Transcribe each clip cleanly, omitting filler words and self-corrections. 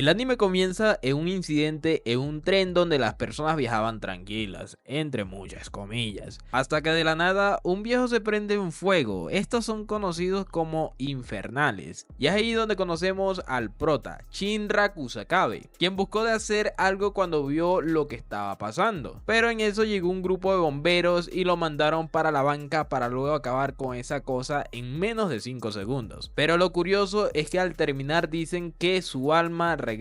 El anime comienza en un incidente en un tren donde las personas viajaban tranquilas, entre muchas comillas, hasta que de la nada un viejo se prende en fuego. Estos son conocidos como infernales, y es ahí donde conocemos al prota, Shinra Kusakabe, quien buscó de hacer algo cuando vio lo que estaba pasando, pero en eso llegó un grupo de bomberos y lo mandaron para la banca para luego acabar con esa cosa en menos de 5 segundos. Pero lo curioso es que al terminar dicen que su alma regrese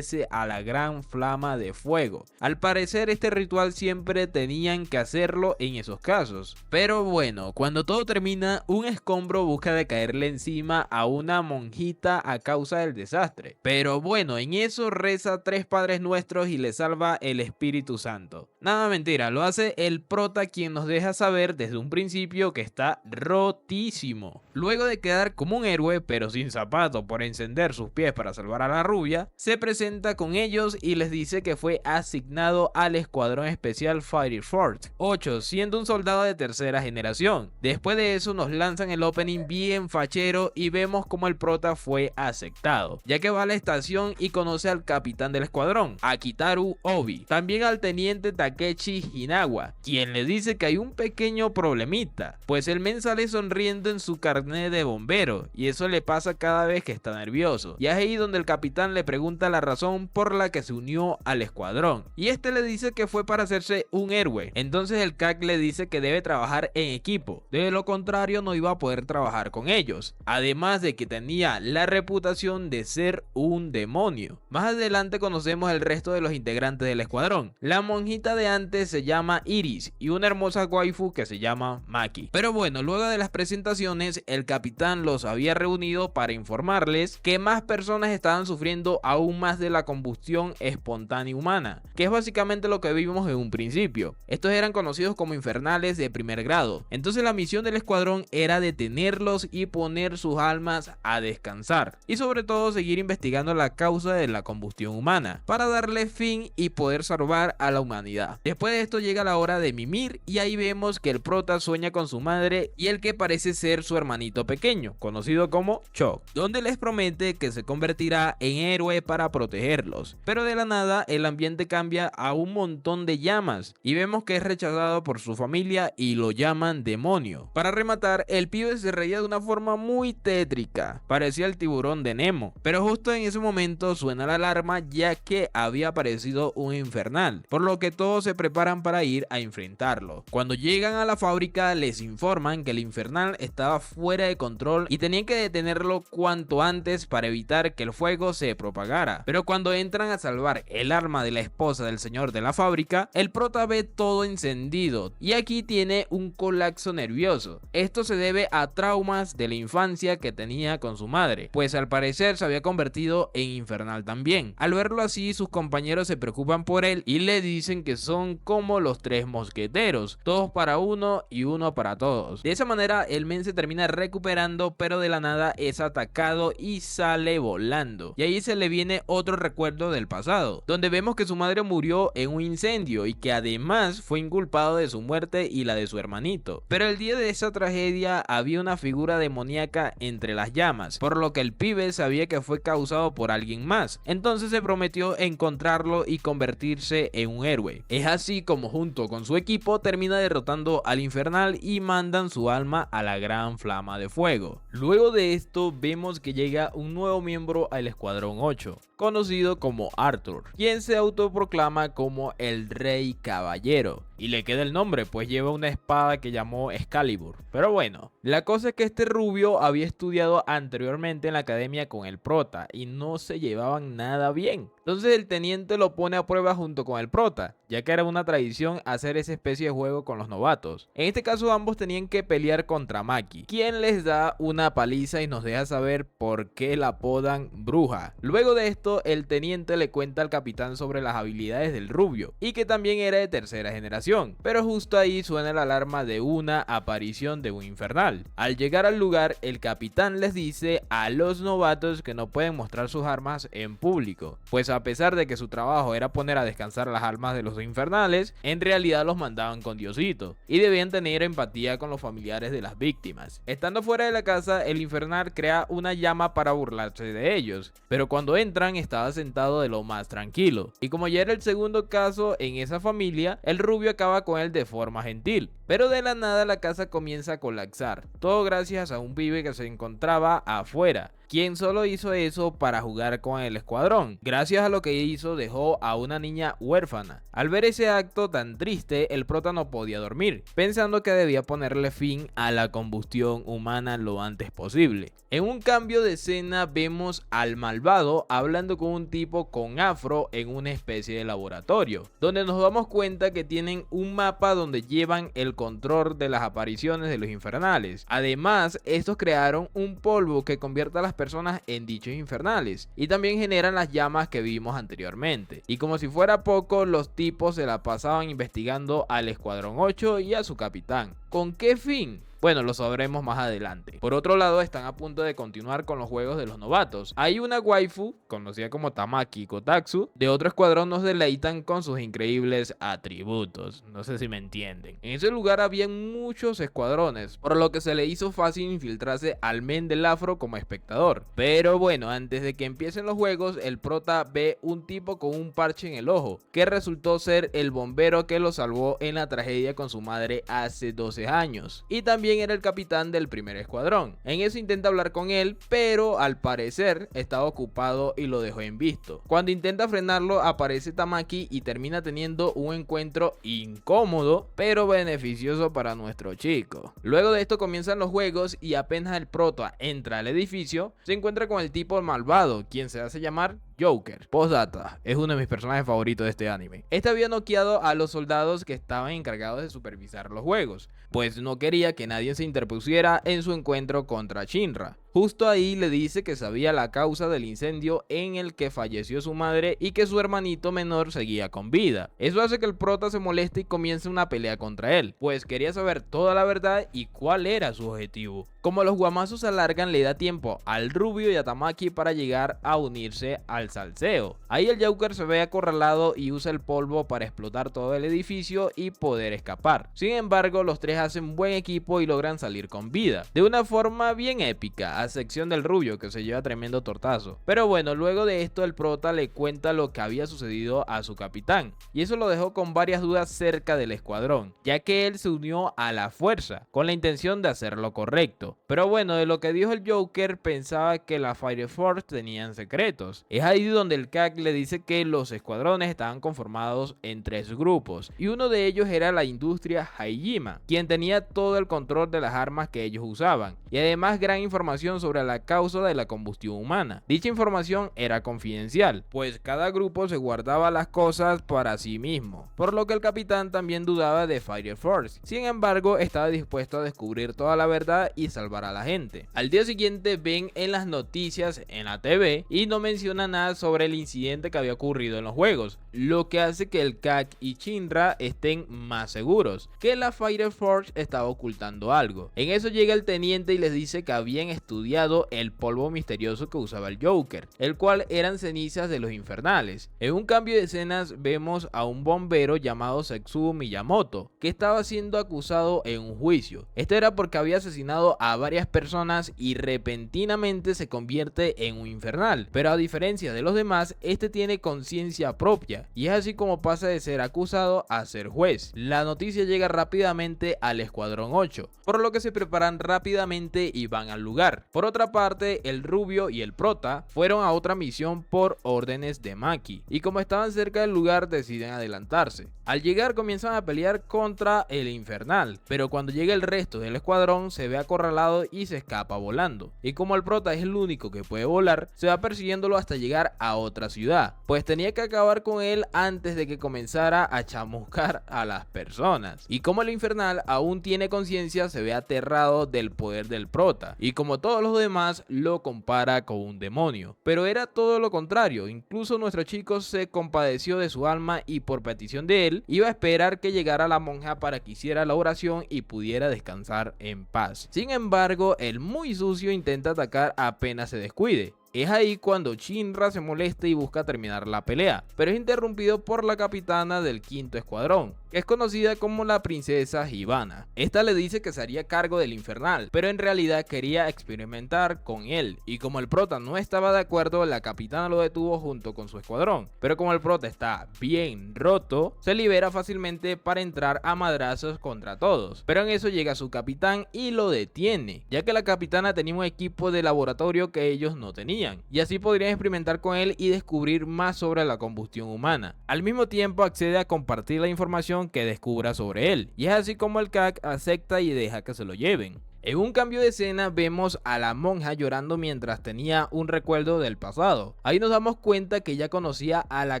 a la gran flama de fuego. Al parecer este ritual siempre tenían que hacerlo en esos casos. Pero bueno, cuando todo termina, un escombro busca de caerle encima a una monjita a causa del desastre. Pero bueno, en eso reza 3 Padres Nuestros y le salva el Espíritu Santo. Nada, mentira, lo hace el prota, quien nos deja saber desde un principio que está rotísimo. Luego de quedar como un héroe pero sin zapato por encender sus pies para salvar a la rubia, se presenta con ellos y les dice que fue asignado al escuadrón especial Fire Force 8, siendo un soldado de tercera generación. Después de eso nos lanzan el opening bien fachero y vemos como el prota fue aceptado, ya que va a la estación y conoce al capitán del escuadrón, Akitaru Obi, también al teniente Takeshi Hinawa, quien le dice que hay un pequeño problemita, pues el men sale sonriendo en su carnet de bombero y eso le pasa cada vez que está nervioso, y es ahí donde el capitán le pregunta la razón por la que se unió al escuadrón, y este le dice que fue para hacerse un héroe. Entonces el CAC le dice que debe trabajar en equipo, de lo contrario no iba a poder trabajar con ellos, además de que tenía la reputación de ser un demonio. Más adelante conocemos el resto de los integrantes del escuadrón. La monjita de antes se llama Iris y una hermosa waifu que se llama Maki. Pero bueno, luego de las presentaciones, el capitán los había reunido para informarles que más personas estaban sufriendo aún más de la combustión espontánea humana, que es básicamente lo que vimos en un principio. Estos eran conocidos como infernales de primer grado. Entonces la misión del escuadrón era detenerlos y poner sus almas a descansar, y sobre todo seguir investigando la causa de la combustión humana para darle fin y poder salvar a la humanidad. Después de esto llega la hora de mimir y ahí vemos que el prota sueña con su madre y el que parece ser su hermanito pequeño, conocido como Chuck, donde les promete que se convertirá en héroe para protegerlos. Pero de la nada el ambiente cambia a un montón de llamas y vemos que es rechazado por su familia y lo llaman demonio. Para rematar, el pibe se reía de una forma muy tétrica, parecía el tiburón de Nemo, pero justo en ese momento suena la alarma ya que había aparecido un infernal, por lo que todos se preparan para ir a enfrentarlo. Cuando llegan a la fábrica les informan que el infernal estaba fuera de control y tenían que detenerlo cuanto antes para evitar que el fuego se propagara. Pero cuando entran a salvar el arma de la esposa del señor de la fábrica, el prota ve todo encendido y aquí tiene un colapso nervioso. Esto se debe a traumas de la infancia que tenía con su madre, pues al parecer se había convertido en infernal también. Al verlo así, sus compañeros se preocupan por él y le dicen que son como los 3 mosqueteros, todos para uno y uno para todos. De esa manera el men se termina recuperando, pero de la nada es atacado y sale volando, y ahí se le viene otro recuerdo del pasado, donde vemos que su madre murió en un incendio y que además fue inculpado de su muerte y la de su hermanito. Pero el día de esa tragedia había una figura demoníaca entre las llamas, por lo que el pibe sabía que fue causado por alguien más. Entonces se prometió encontrarlo y convertirse en un héroe. Es así como junto con su equipo termina derrotando al infernal y mandan su alma a la gran flama de fuego. Luego de esto vemos que llega un nuevo miembro al escuadrón 8, conocido como Arthur, quien se autoproclama como el Rey Caballero, y le queda el nombre pues lleva una espada que llamó Excalibur. Pero bueno, la cosa es que este rubio había estudiado anteriormente en la academia con el prota y no se llevaban nada bien. Entonces el teniente lo pone a prueba junto con el prota, ya que era una tradición hacer esa especie de juego con los novatos. En este caso ambos tenían que pelear contra Maki, quien les da una paliza y nos deja saber por qué la apodan bruja. Luego de esto el teniente le cuenta al capitán sobre las habilidades del rubio y que también era de tercera generación. misión, pero justo ahí suena la alarma de una aparición de un infernal. Al llegar al lugar, el capitán les dice a los novatos que no pueden mostrar sus armas en público, pues a pesar de que su trabajo era poner a descansar las almas de los infernales, en realidad los mandaban con Diosito y debían tener empatía con los familiares de las víctimas. Estando fuera de la casa, el infernal crea una llama para burlarse de ellos, pero cuando entran estaba sentado de lo más tranquilo, y como ya era el segundo caso en esa familia, el rubio acaba con él de forma gentil. Pero de la nada la casa comienza a colapsar, todo gracias a un pibe que se encontraba afuera, quien solo hizo eso para jugar con el escuadrón. Gracias a lo que hizo, dejó a una niña huérfana. Al ver ese acto tan triste, el prota no podía dormir, pensando que debía ponerle fin a la combustión humana lo antes posible. En un cambio de escena vemos al malvado hablando con un tipo con afro en una especie de laboratorio, donde nos damos cuenta que tienen un mapa donde llevan el control de las apariciones de los infernales. Además, estos crearon un polvo que convierte a las personas en dichos infernales y también generan las llamas que vimos anteriormente. Y como si fuera poco, los tipos se la pasaban investigando al Escuadrón 8 y a su capitán. ¿Con qué fin? Bueno, lo sabremos más adelante. Por otro lado, están a punto de continuar con los juegos de los novatos. Hay una waifu, conocida como Tamaki Kotatsu, de otro escuadrón nos deleitan con sus increíbles atributos. No sé si me entienden. En ese lugar había muchos escuadrones, por lo que se le hizo fácil infiltrarse al men del afro como espectador. Pero bueno, antes de que empiecen los juegos, el prota ve un tipo con un parche en el ojo, que resultó ser el bombero que lo salvó en la tragedia con su madre hace 12 años. Y también era el capitán del primer escuadrón. En eso intenta hablar con él, pero al parecer estaba ocupado y lo dejó en visto. Cuando intenta frenarlo, aparece Tamaki y termina teniendo un encuentro incómodo, pero beneficioso para nuestro chico. Luego de esto comienzan los juegos y apenas el prota entra al edificio, se encuentra con el tipo malvado, quien se hace llamar Joker. Postdata, es uno de mis personajes favoritos de este anime. Este había noqueado a los soldados que estaban encargados de supervisar los juegos, pues no quería que nadie se interpusiera en su encuentro contra Shinra. Justo ahí le dice que sabía la causa del incendio en el que falleció su madre y que su hermanito menor seguía con vida. Eso hace que el prota se moleste y comience una pelea contra él, pues quería saber toda la verdad y cuál era su objetivo. Como los guamazos se alargan, le da tiempo al rubio y a Tamaki para llegar a unirse al salseo. Ahí el Joker se ve acorralado y usa el polvo para explotar todo el edificio y poder escapar. Sin embargo, los tres hacen buen equipo y logran salir con vida, de una forma bien épica, a excepción del rubio que se lleva tremendo tortazo. Pero bueno, luego de esto el prota le cuenta lo que había sucedido a su capitán, y eso lo dejó con varias dudas cerca del escuadrón, ya que él se unió a la fuerza con la intención de hacer lo correcto. Pero bueno, de lo que dijo el Joker, pensaba que la Fire Force tenían secretos. Es ahí donde el CAC le dice que los escuadrones estaban conformados en 3 grupos, y uno de ellos era la industria Haijima, quien tenía todo el control de las armas que ellos usaban, y además gran información sobre la causa de la combustión humana. Dicha información era confidencial, pues cada grupo se guardaba las cosas para sí mismo, por lo que el capitán también dudaba de Fire Force. Sin embargo, estaba dispuesto a descubrir toda la verdad y salvar a la gente. Al día siguiente ven en las noticias en la TV y no menciona nada sobre el incidente que había ocurrido en los juegos, lo que hace que el CAC y Shinra estén más seguros que la Fire Force estaba ocultando algo. En eso llega el teniente y les dice que habían estudiado el polvo misterioso que usaba el Joker, el cual eran cenizas de los infernales. En un cambio de escenas vemos a un bombero llamado Setsuo Miyamoto, que estaba siendo acusado en un juicio. Esto era porque había asesinado a varias personas y repentinamente se convierte en un infernal, pero a diferencia de los demás, este tiene conciencia propia, y es así como pasa de ser acusado a ser juez. La noticia llega rápidamente al Escuadrón 8, por lo que se preparan rápidamente y van al lugar. Por otra parte, el rubio y el prota fueron a otra misión por órdenes de Maki, y como estaban cerca del lugar deciden adelantarse. Al llegar comienzan a pelear contra el infernal, pero cuando llega el resto del escuadrón se ve acorralado y se escapa volando, y como el prota es el único que puede volar, se va persiguiéndolo hasta llegar a otra ciudad, pues tenía que acabar con él antes de que comenzara a chamuscar a las personas. Y como el infernal aún tiene conciencia, se ve aterrado del poder del prota, y como todo todos los demás lo compara con un demonio. Pero era todo lo contrario, incluso nuestro chico se compadeció de su alma y por petición de él iba a esperar que llegara la monja para que hiciera la oración y pudiera descansar en paz. Sin embargo, el muy sucio intenta atacar apenas se descuide. Es ahí cuando Shinra se molesta y busca terminar la pelea, pero es interrumpido por la capitana del quinto escuadrón, que es conocida como la princesa Hibana. Esta le dice que se haría cargo del infernal, pero en realidad quería experimentar con él, y como el prota no estaba de acuerdo, la capitana lo detuvo junto con su escuadrón. Pero como el prota está bien roto, se libera fácilmente para entrar a madrazos contra todos. Pero en eso llega su capitán y lo detiene, ya que la capitana tenía un equipo de laboratorio que ellos no tenían, y así podrían experimentar con él y descubrir más sobre la combustión humana. Al mismo tiempo accede a compartir la información que descubra sobre él, y es así como el CAC acepta y deja que se lo lleven. En un cambio de escena vemos a la monja llorando mientras tenía un recuerdo del pasado. Ahí nos damos cuenta que ya conocía a la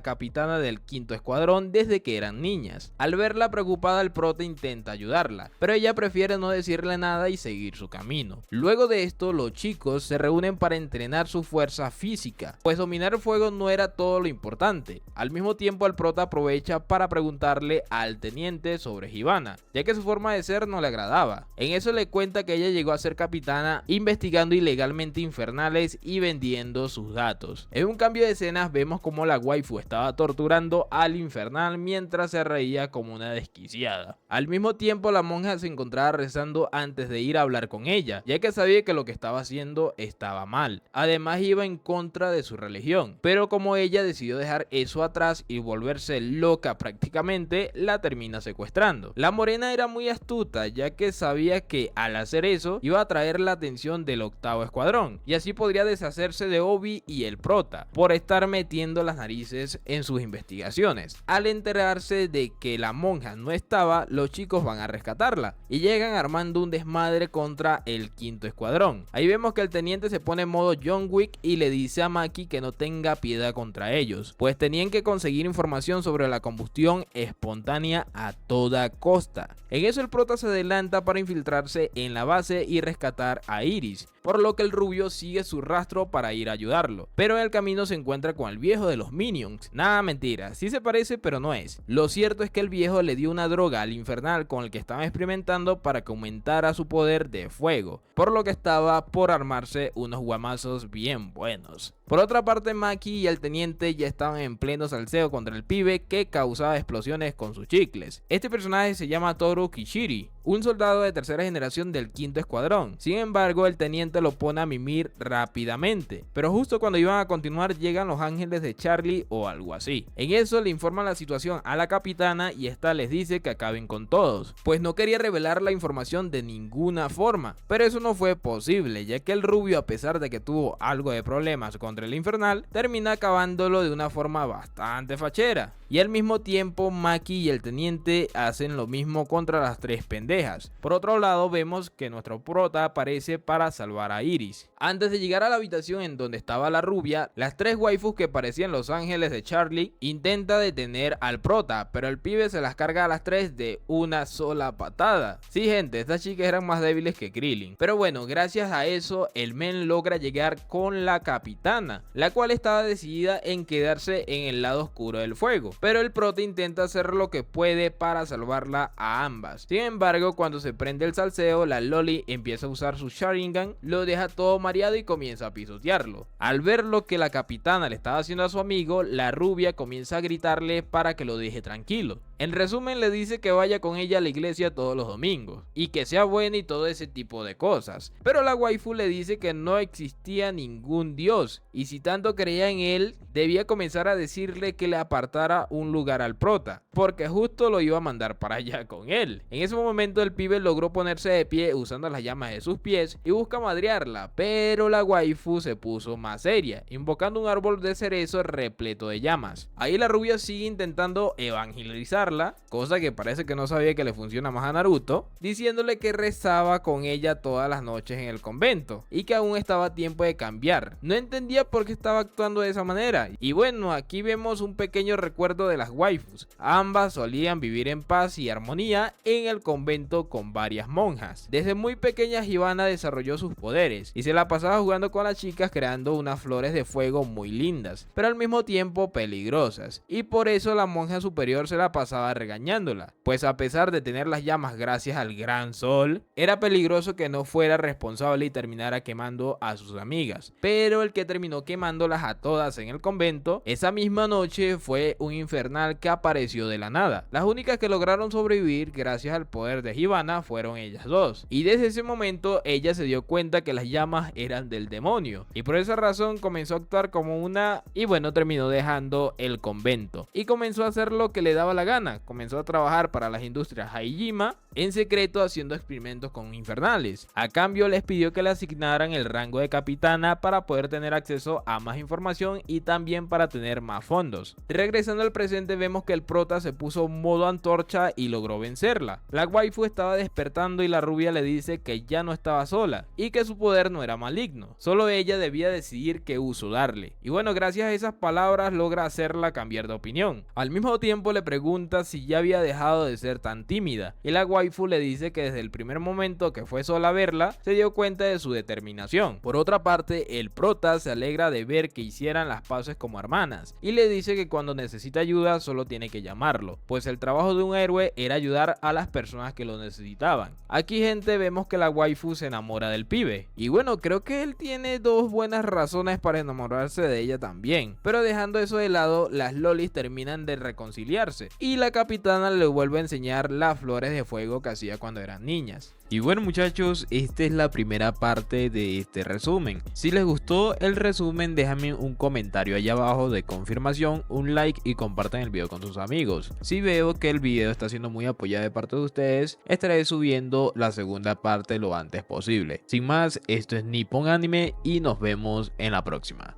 capitana del quinto escuadrón desde que eran niñas. Al verla preocupada, el prota intenta ayudarla, pero ella prefiere no decirle nada y seguir su camino. Luego de esto, los chicos se reúnen para entrenar su fuerza física, pues dominar el fuego no era todo lo importante. Al mismo tiempo, el prota aprovecha para preguntarle al teniente sobre Hibana, ya que su forma de ser no le agradaba. En eso le cuenta que ella llegó a ser capitana investigando ilegalmente infernales y vendiendo sus datos. En un cambio de escenas vemos como la waifu estaba torturando al infernal mientras se reía como una desquiciada. Al mismo tiempo, la monja se encontraba rezando antes de ir a hablar con ella, ya que sabía que lo que estaba haciendo estaba mal. Además, iba en contra de su religión, pero como ella decidió dejar eso atrás y volverse loca prácticamente, la termina secuestrando. La morena era muy astuta, ya que sabía que al hacer eso iba a atraer la atención del octavo escuadrón, y así podría deshacerse de Obi y el prota por estar metiendo las narices en sus investigaciones. Al enterarse de que la monja no estaba, los chicos van a rescatarla y llegan armando un desmadre contra el quinto escuadrón. Ahí vemos que el teniente se pone en modo John Wick y le dice a Maki que no tenga piedad contra ellos, pues tenían que conseguir información sobre la combustión espontánea a toda costa. En eso el prota se adelanta para infiltrarse en la base y rescatar a Iris, por lo que el rubio sigue su rastro para ir a ayudarlo, pero en el camino se encuentra con el viejo de los Minions. Nada, mentira, sí se parece pero no es. Lo cierto es que el viejo le dio una droga al infernal con el que estaban experimentando para que aumentara su poder de fuego, por lo que estaba por armarse unos guamazos bien buenos. Por otra parte, Maki y el teniente ya estaban en pleno salseo contra el pibe que causaba explosiones con sus chicles. Este personaje se llama Toru Kishiri, un soldado de tercera generación del quinto escuadrón. Sin embargo, el teniente lo pone a mimir rápidamente, pero justo cuando iban a continuar llegan los ángeles de Charlie o algo así. En eso le informan la situación a la capitana y esta les dice que acaben con todos, pues no quería revelar la información de ninguna forma, pero eso no fue posible, ya que el rubio, a pesar de que tuvo algo de problemas contra el infernal, termina acabándolo de una forma bastante fachera. Y al mismo tiempo, Maki y el teniente hacen lo mismo contra las tres pendejas. Por otro lado, vemos que nuestro prota aparece para salvar a Iris. Antes de llegar a la habitación en donde estaba la rubia, las tres waifus que parecían los ángeles de Charlie intenta detener al prota, pero el pibe se las carga a las tres de una sola patada. Sí, gente, estas chicas eran más débiles que Krillin. Pero bueno, gracias a eso, el men logra llegar con la capitana, la cual estaba decidida en quedarse en el lado oscuro del fuego, pero el prota intenta hacer lo que puede para salvarla a ambas. Sin embargo, cuando se prende el salseo, la Loli empieza a usar su Sharingan, lo deja todo mareado y comienza a pisotearlo. Al ver lo que la capitana le estaba haciendo a su amigo, la rubia comienza a gritarle para que lo deje tranquilo. En resumen, le dice que vaya con ella a la iglesia todos los domingos y que sea buena y todo ese tipo de cosas. Pero la waifu le dice que no existía ningún dios y si tanto creía en él, debía comenzar a decirle que le apartara un lugar al prota, porque justo lo iba a mandar para allá con él. En ese momento el pibe logró ponerse de pie usando las llamas de sus pies y busca madrearla, pero la waifu se puso más seria, invocando un árbol de cerezo repleto de llamas. Ahí la rubia sigue intentando evangelizarla, cosa que parece que no sabía que le funciona más a Naruto, diciéndole que rezaba con ella todas las noches en el convento y que aún estaba a tiempo de cambiar. No entendía por qué estaba actuando de esa manera. Y bueno, aquí vemos un pequeño recuerdo recuerdo de las waifus. Ambas solían vivir en paz y armonía en el convento con varias monjas. Desde muy pequeña Hibana desarrolló sus poderes y se la pasaba jugando con las chicas creando unas flores de fuego muy lindas, pero al mismo tiempo peligrosas, y por eso la monja superior se la pasaba regañándola, pues a pesar de tener las llamas gracias al gran sol, era peligroso que no fuera responsable y terminara quemando a sus amigas. Pero el que terminó quemándolas a todas en el convento esa misma noche fue un infernal que apareció de la nada. Las únicas que lograron sobrevivir gracias al poder de Hibana fueron ellas dos, y desde ese momento ella se dio cuenta que las llamas eran del demonio, y por esa razón comenzó a actuar como una, y bueno, terminó dejando el convento y comenzó a hacer lo que le daba la gana. Comenzó a trabajar para las industrias Haijima en secreto haciendo experimentos con infernales. A cambio les pidió que le asignaran el rango de capitana para poder tener acceso a más información y también para tener más fondos. Regresando al presente, vemos que el prota se puso modo antorcha y logró vencerla. La waifu estaba despertando y la rubia le dice que ya no estaba sola y que su poder no era maligno, solo ella debía decidir qué uso darle. Y bueno, gracias a esas palabras logra hacerla cambiar de opinión. Al mismo tiempo le pregunta si ya había dejado de ser tan tímida, y la waifu le dice que desde el primer momento que fue sola a verla se dio cuenta de su determinación. Por otra parte, el prota se alegra de ver que hicieran las paces como hermanas y le dice que cuando necesita ayuda solo tiene que llamarlo, pues el trabajo de un héroe era ayudar a las personas que lo necesitaban. Aquí, gente, vemos que la waifu se enamora del pibe, y bueno, creo que él tiene dos buenas razones para enamorarse de ella también, pero dejando eso de lado, las lolis terminan de reconciliarse y la capitana le vuelve a enseñar las flores de fuego que hacía cuando eran niñas. Y bueno, muchachos, esta es la primera parte de este resumen. Si les gustó el resumen, déjame un comentario allá abajo de confirmación, un like y compartan el video con sus amigos. Si veo que el video está siendo muy apoyado de parte de ustedes, estaré subiendo la segunda parte lo antes posible. Sin más, esto es Nippon Anime y nos vemos en la próxima.